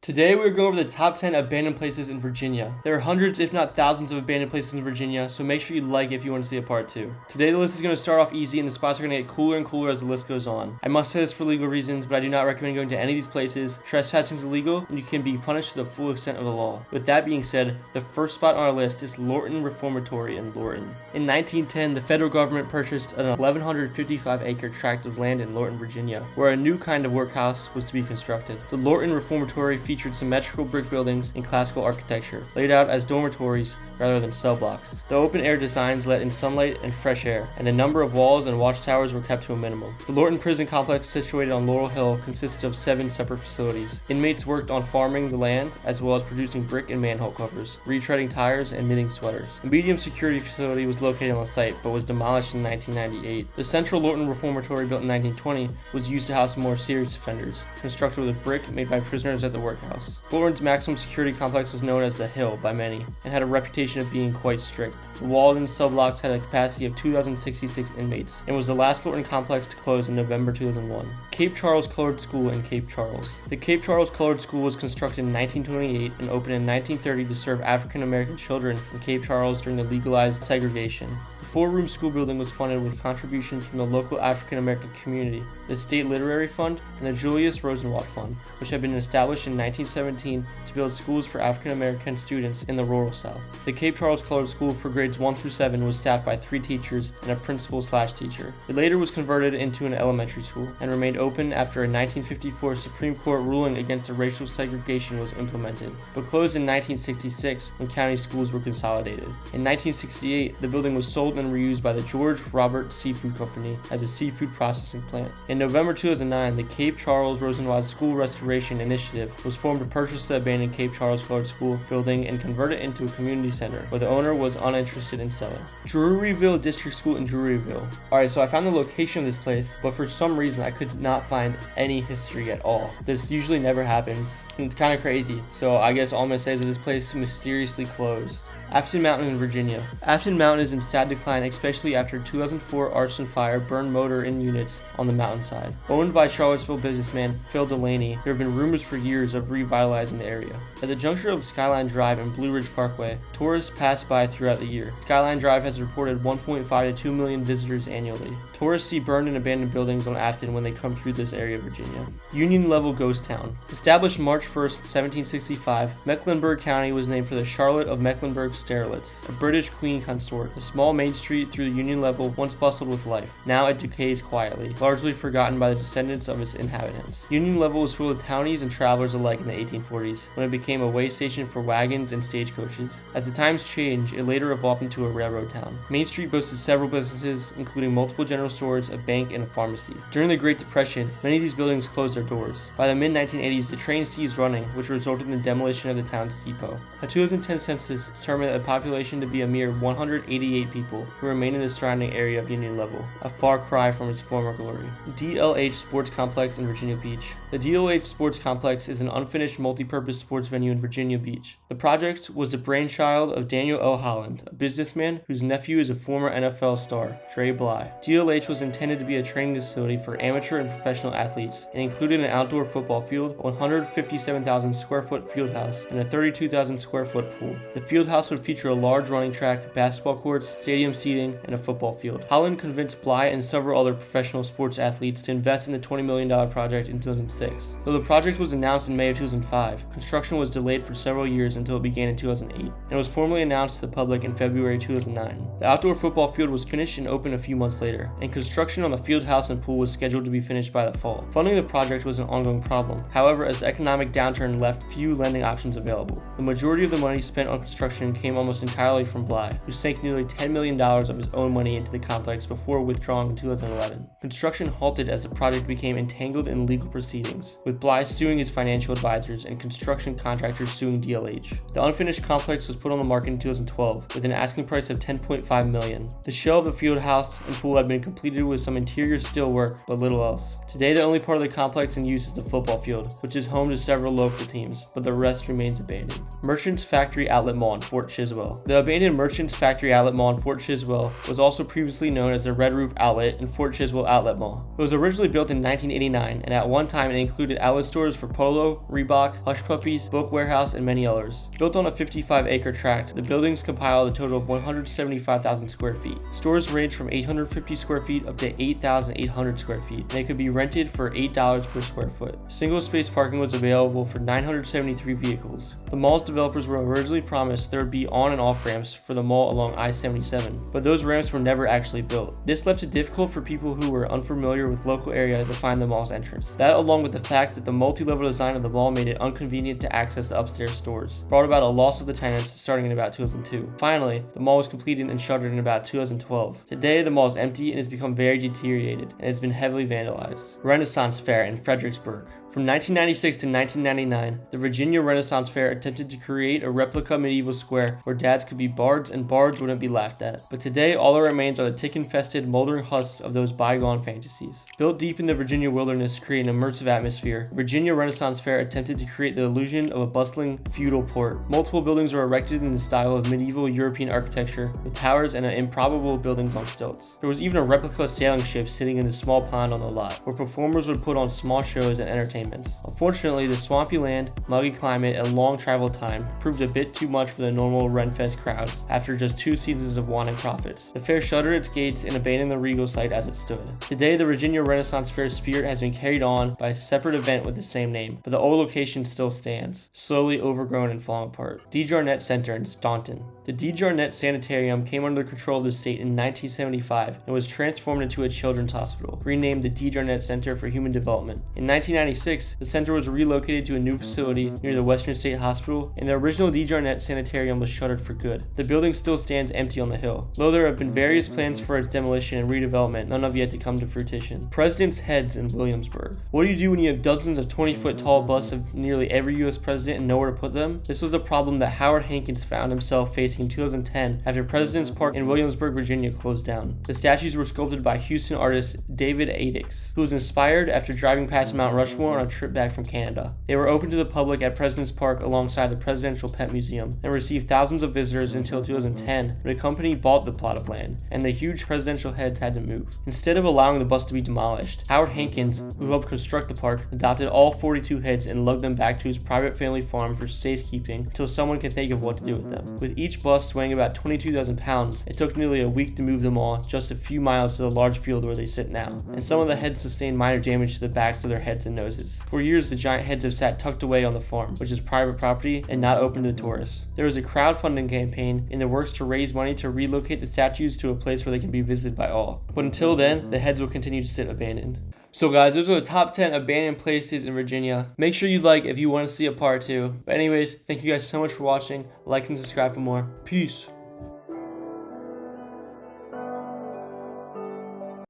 Today we're going over the top 10 abandoned places in Virginia. There are hundreds if not thousands of abandoned places in Virginia, so make sure you like it if you want to see a part 2. Today the list is going to start off easy and the spots are going to get cooler and cooler as the list goes on. I must say this for legal reasons, but I do not recommend going to any of these places. Trespassing is illegal and you can be punished to the full extent of the law. With that being said, the first spot on our list is Lorton Reformatory in Lorton. In 1910, the federal government purchased an 1,155-acre tract of land in Lorton, Virginia, where a new kind of workhouse was to be constructed. The Lorton Reformatory featured symmetrical brick buildings and classical architecture, laid out as dormitories rather than cell blocks. The open-air designs let in sunlight and fresh air, and the number of walls and watchtowers were kept to a minimum. The Lorton Prison Complex, situated on Laurel Hill, consisted of 7 separate facilities. Inmates worked on farming the land, as well as producing brick and manhole covers, retreading tires, and knitting sweaters. A medium security facility was located on the site, but was demolished in 1998. The Central Lorton Reformatory, built in 1920, was used to house more serious offenders, constructed with brick made by prisoners at the workhouse. Lorton's maximum security complex was known as the Hill by many, and had a reputation of being quite strict. The Walden cell blocks had a capacity of 2,066 inmates, and was the last Lorton complex to close in November 2001. Cape Charles Colored School in Cape Charles. The Cape Charles Colored School was constructed in 1928 and opened in 1930 to serve African American children in Cape Charles during the legalized segregation. The 4-room school building was funded with contributions from the local African American community, the State Literary Fund, and the Julius Rosenwald Fund, which had been established in 1917 to build schools for African American students in the rural South. The Cape Charles Colored School for grades 1 through 7 was staffed by 3 teachers and a principal/teacher. It later was converted into an elementary school and remained open after a 1954 Supreme Court ruling against the racial segregation was implemented, but closed in 1966 when county schools were consolidated. In 1968, the building was sold and reused by the George Robert Seafood Company as a seafood processing plant. In November 2009, the Cape Charles Rosenwald School Restoration Initiative was formed to purchase the abandoned Cape Charles Colored School building and convert it into a community center, where the owner was uninterested in selling. Drewryville District School in Drewryville. Alright, so I found the location of this place, but for some reason I could not find any history at all. This usually never happens, and it's kind of crazy, so I guess all I'm going to say is that this place mysteriously closed. Afton Mountain in Virginia. Afton Mountain is in sad decline, especially after 2004 arson fire burned motor in units on the mountainside. Owned by Charlottesville businessman Phil Delaney, there have been rumors for years of revitalizing the area. At the juncture of Skyline Drive and Blue Ridge Parkway, tourists pass by throughout the year. Skyline Drive has reported 1.5 to 2 million visitors annually. Tourists see burned and abandoned buildings on Afton when they come through this area of Virginia. Union Level Ghost Town. Established March 1st, 1765, Mecklenburg County was named for the Charlotte of Mecklenburg Sterlitz, a British queen consort. A small main street through the Union Level once bustled with life. Now it decays quietly, largely forgotten by the descendants of its inhabitants. Union Level was full of townies and travelers alike in the 1840s, when it became a way station for wagons and stagecoaches. As the times changed, it later evolved into a railroad town. Main Street boasted several businesses, including multiple general stores, a bank, and a pharmacy. During the Great Depression, many of these buildings closed their doors. By the mid-1980s, the train ceased running, which resulted in the demolition of the town's depot. A 2010 census determined the population to be a mere 188 people, who remain in the surrounding area of Union Level, a far cry from its former glory. DLH Sports Complex in Virginia Beach. The DLH Sports Complex is an unfinished multi-purpose sports venue in Virginia Beach. The project was the brainchild of Daniel L. Holland, a businessman whose nephew is a former NFL star, Dre Bly. DLH was intended to be a training facility for amateur and professional athletes, and included an outdoor football field, 157,000 square foot field house, and a 32,000 square foot pool. The field house would feature a large running track, basketball courts, stadium seating, and a football field. Holland convinced Bly and several other professional sports athletes to invest in the $20 million project in 2006. Though the project was announced in May of 2005, construction was delayed for several years until it began in 2008, and was formally announced to the public in February 2009. The outdoor football field was finished and opened a few months later, and construction on the field house and pool was scheduled to be finished by the fall. Funding the project was an ongoing problem. However, as the economic downturn left few lending options available, the majority of the money spent on construction came almost entirely from Bly, who sank nearly $10 million of his own money into the complex before withdrawing in 2011. Construction halted as the project became entangled in legal proceedings, with Bly suing his financial advisors and construction contractors suing DLH. The unfinished complex was put on the market in 2012 with an asking price of $10.5 million. The shell of the field house and pool had been completed with some interior steel work, but little else. Today, the only part of the complex in use is the football field, which is home to several local teams, but the rest remains abandoned. Merchants Factory Outlet Mall in Fort Chiswell. The abandoned Merchants Factory Outlet Mall in Fort Chiswell was also previously known as the Red Roof Outlet and Fort Chiswell Outlet Mall. It was originally built in 1989, and at one time it included outlet stores for Polo, Reebok, Hush Puppies, Book Warehouse, and many others. Built on a 55-acre tract, the buildings compiled a total of 175,000 square feet. Stores range from 850 square feet up to 8,800 square feet, and they could be rented for $8 per square foot. Single-space parking was available for 973 vehicles. The mall's developers were originally promised there would be on and off ramps for the mall along I-77, but those ramps were never actually built. This left it difficult for people who were unfamiliar with local area to find the mall's entrance. That, along with the fact that the multi-level design of the mall made it inconvenient to access the upstairs stores, brought about a loss of the tenants starting in about 2002. Finally, the mall was completed and shuttered in about 2012. Today, the mall is empty and has become very deteriorated and has been heavily vandalized. Renaissance Faire in Fredericksburg. From 1996 to 1999, the Virginia Renaissance Fair attempted to create a replica medieval square where dads could be bards and bards wouldn't be laughed at. But today, all that remains are the tick-infested, moldering husks of those bygone fantasies. Built deep in the Virginia wilderness to create an immersive atmosphere, the Virginia Renaissance Fair attempted to create the illusion of a bustling feudal port. Multiple buildings were erected in the style of medieval European architecture, with towers and improbable buildings on stilts. There was even a replica sailing ship sitting in a small pond on the lot, where performers would put on small shows and entertainment. Unfortunately, the swampy land, muggy climate, and long travel time proved a bit too much for the normal Renfest crowds after just 2 seasons of wanting profits. The fair shuttered its gates and abandoned the regal site as it stood. Today, the Virginia Renaissance Fair's spirit has been carried on by a separate event with the same name, but the old location still stands, slowly overgrown and falling apart. Dejarnette Center in Staunton. The Dejarnette Sanitarium came under the control of the state in 1975 and was transformed into a children's hospital, renamed the Dejarnette Center for Human Development. In 1996, the center was relocated to a new facility near the Western State Hospital, and the original Dejarnette Sanitarium was shuttered for good. The building still stands empty on the hill. Though there have been various plans for its demolition and redevelopment, none have yet to come to fruition. President's Heads in Williamsburg. What do you do when you have dozens of 20-foot tall busts of nearly every U.S. president and nowhere to put them? This was a problem that Howard Hankins found himself facing in 2010 after President's Park in Williamsburg, Virginia closed down. The statues were sculpted by Houston artist David Adix, who was inspired after driving past Mount Rushmore on a trip back from Canada. They were open to the public at President's Park alongside the Presidential Pet Museum and received thousands of visitors until 2010 when the company bought the plot of land and the huge presidential heads had to move. Instead of allowing the bust to be demolished, Howard Hankins, who helped construct the park, adopted all 42 heads and lugged them back to his private family farm for safekeeping until someone could think of what to do with them. With each bust weighing about 22,000 pounds, it took nearly a week to move them all just a few miles to the large field where they sit now, and some of the heads sustained minor damage to the backs of their heads and noses. For years, the giant heads have sat tucked away on the farm, which is private property and not open to the tourists. There is a crowdfunding campaign in the works to raise money to relocate the statues to a place where they can be visited by all. But until then, the heads will continue to sit abandoned. So guys, those are the top 10 abandoned places in Virginia. Make sure you like if you want to see a part 2. But anyways, thank you guys so much for watching. Like and subscribe for more. Peace.